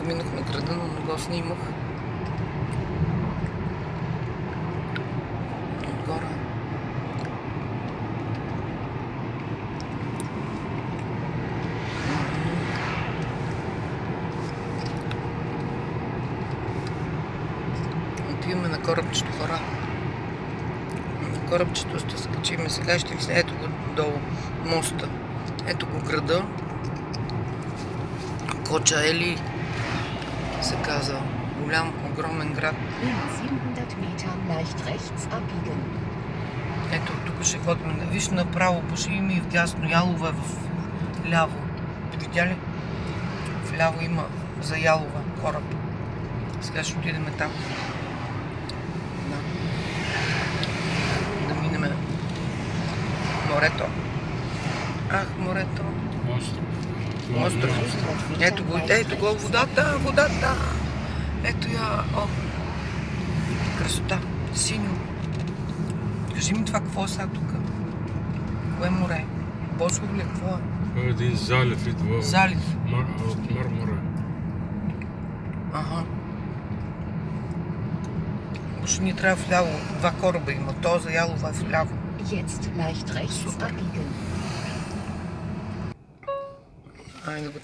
Тук минахме града, но не го снимах. Отгоре. Отиваме на корабчето, хора. На корабчето ще скачиме. Сега ще ви се... Ето го долу моста. Ето го града. Коча Ели се казва. Голям, огромен град. Ето тук ще ходим. Виж направо, пошли ми вдясно. Ялова е в ляво. Видя ли? В ляво има за Ялова кораб. Сега ще отидем там. Да минеме морето. Ах, морето. Остров. Ето го, водата. Ето я, о. Красота. Синьо. Кажи ми това, какво е сега тук? Кое е море? Босфор ли? Какво е? Това е един залив идва. Залив. От Мармара. Ага. Уж ни трябва вляво. Два кораба има. То за Ялова е вляво. Супер. Айде го